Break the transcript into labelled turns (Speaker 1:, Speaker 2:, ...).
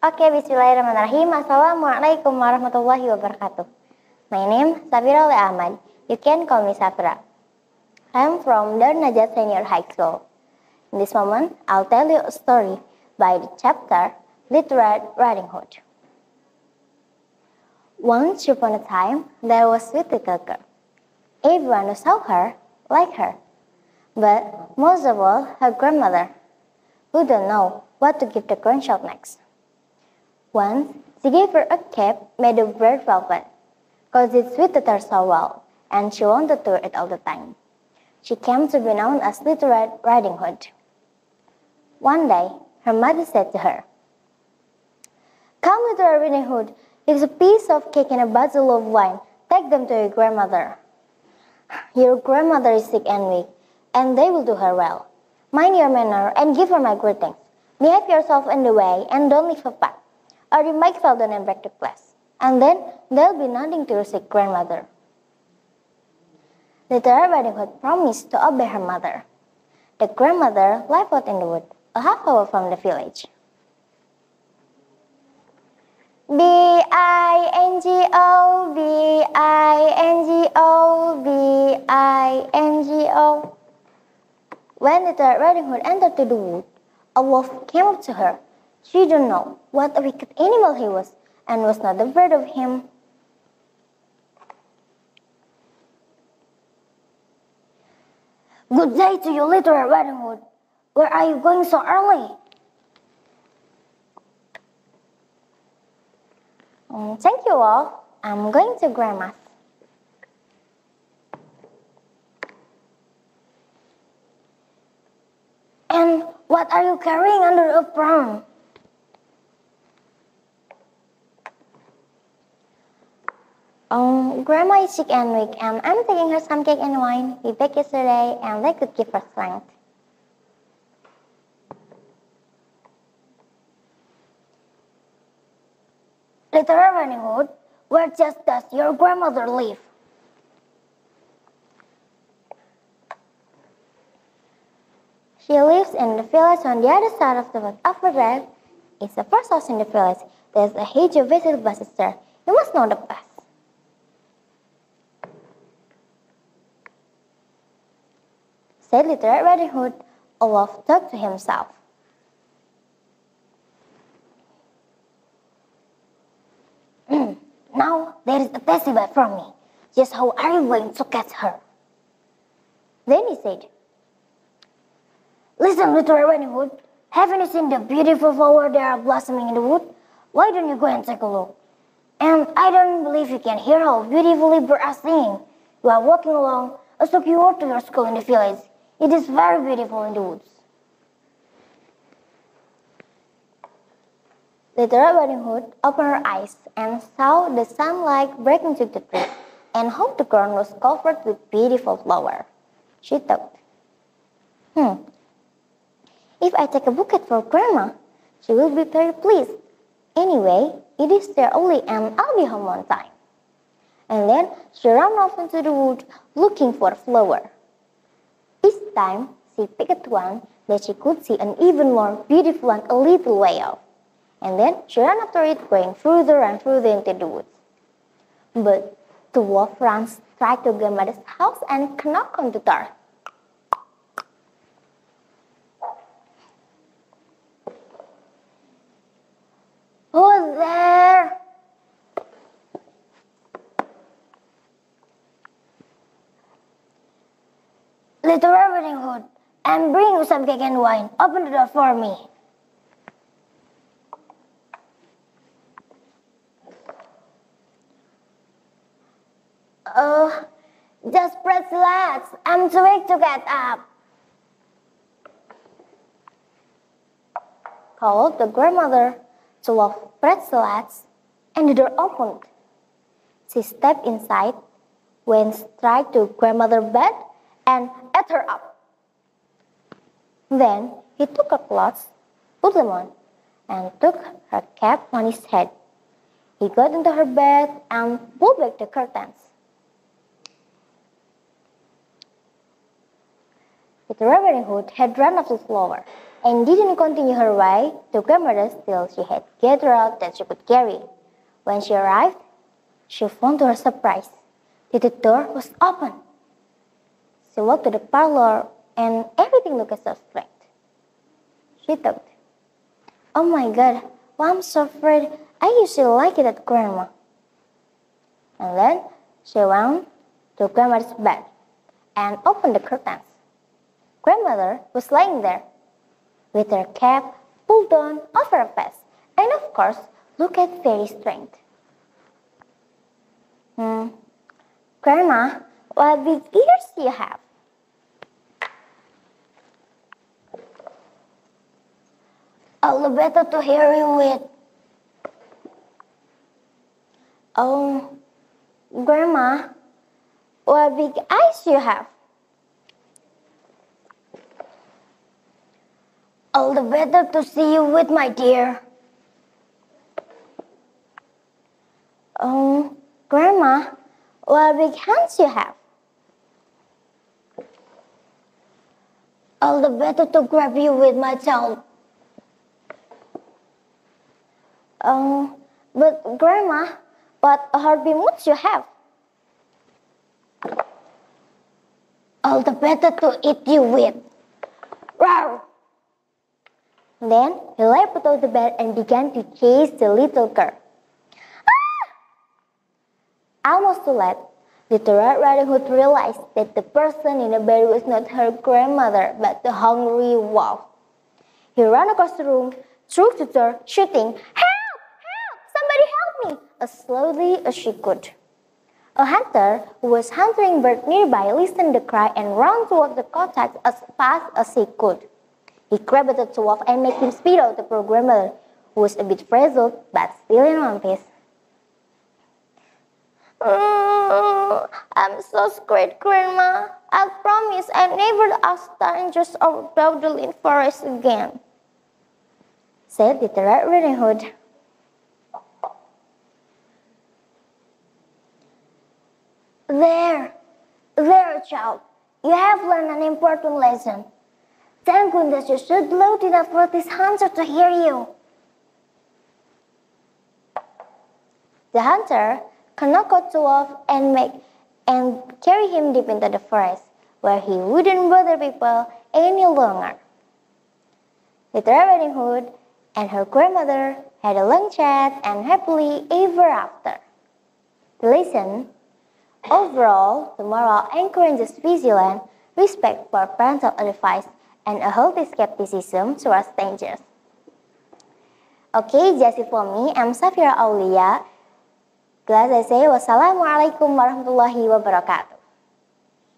Speaker 1: Oke, bismillahirrahmanirrahim. Assalamualaikum warahmatullahi wabarakatuh. My name is Safira Ahmad. You can call me Safira. I am from Darnajat Senior High School. In this moment, I'll tell you a story by the chapter Little Red Riding Hood. Once upon a time, there was a sweet little girl. Everyone who saw her liked her, but most of all, her grandmother, who didn't know what to give the grandchild next. Once, she gave her a cap made of red velvet, cause it suited her so well, and she wanted to wear it all the time. She came to be known as Little Red Riding Hood. One day, her mother said to her, "Come, Little Red Riding Hood, here's a piece of cake and a bottle of wine. Take them to your grandmother. Your grandmother is sick and weak, and they will do her well. Mind your manner and give her my greetings. Behave yourself in the way and don't leave a path, or you might fall down and break the glass. And then there'll be nothing to your sick grandmother." Little Red Riding Hood promised to obey her mother. The grandmother lived out in the wood, a half hour from the village. B-I-N-G-O, B-I-N-G-O, B-I-N-G-O. When Little Red Riding Hood entered the wood, a wolf came up to her. She didn't know what a wicked animal he was, and was not afraid of him. "Good day to you, Little Red Riding Hood. Where are you going so early?" Thank you all. I'm going to Grandma's. "And what are you carrying under your apron?" Grandma is sick and weak, and I'm taking her some cake and wine. We baked yesterday, and they could give her strength. "Little Red Riding Hood, where just does your grandmother live?" "She lives in the village on the other side of the wood. After that, it's the first house in the village. There's a hedge of basil bushes there. You must know the path." Said Little Red Riding Hood. Olaf thought to himself, "Now there is a Tessie from me. Just how are you going to catch her?" Then he said, "Listen, Little Red Riding Hood, haven't you seen the beautiful flowers that are blossoming in the wood? Why don't you go and take a look? And I don't believe you can hear how beautifully birds are singing. You are walking along as though you were to your school in the village. It is very beautiful in the woods." Little Red Riding Hood opened her eyes and saw the sunlight breaking through the trees, and how the ground was covered with beautiful flowers. She thought, if I take a bouquet for Grandma, she will be very pleased. Anyway, it is there early and I'll be home on time. And then she ran off into the wood looking for a flower. This time, she picked one that she could see an even more beautiful one a little way off. And then she ran after it, going further and further into the woods. But the wolf ran straight to Grandmother's house and knocked on the door. "Who's there?" "Little Red Riding Hood, I'm bringing you some cake and wine. Open the door for me." Just press relax. I'm too weak to get up," called the grandmother. The wolf pressed relax, and the door opened. She stepped inside, went straight to grandmother's bed, and ate her up. Then he took her clothes, put them on, and took her cap on his head. He got into her bed and pulled back the curtains. Little Red Riding Hood had run off the floor. and didn't continue her way to grandmother's till she had gathered out that she could carry. When she arrived, she found to her surprise that the door was open. She walked to the parlor and everything looked so strange. She thought, "Oh my God, well, I'm so afraid. I usually like it at Grandma." And then she went to Grandmother's bed and opened the curtains. Grandmother was lying there with her cap pulled down over her face and of course looked very strange. "Grandma, what big ears you have?" "All the better to hear you with." "Oh, Grandma, what big eyes you have?" "All the better to see you with, my dear." "Oh, Grandma, what big hands you have?" "All the better to grab you with, my child." "Oh, but Grandma, what horrible moods you have." "All the better to eat you with." Roar! Then he leapt out of the bed and began to chase the little girl. Almost too late, Little Red Riding Hood realized that the person in the bed was not her grandmother, but the hungry wolf. He ran across the room, through the door, shouting, "Help! Help! Somebody help me!" as slowly as she could. A hunter who was hunting birds nearby listened to the cry and ran towards the cottage as fast as he could. He grabbed the wolf and made him speed out the poor grandmother, who was a bit frazzled but still in one piece. "I'm so scared, Grandma. I promise I'll never ask strangers about the Lynn Forest again," said Little Red Riding Hood. There, child. You have learned an important lesson. Thank goodness you stood loud enough for this hunter to hear you." The hunter caught the wolf and carry him deep into the forest, where he wouldn't bother people any longer. Little Red Riding Hood and her grandmother had a long chat and happily ever after. The lesson: overall, the moral encourages vigilance, respect for parental advice, and a healthy skepticism towards strangers. Okay, that's it for me. I'm Safira Aulia. Saya say wassalamualaikum warahmatullahi wabarakatuh.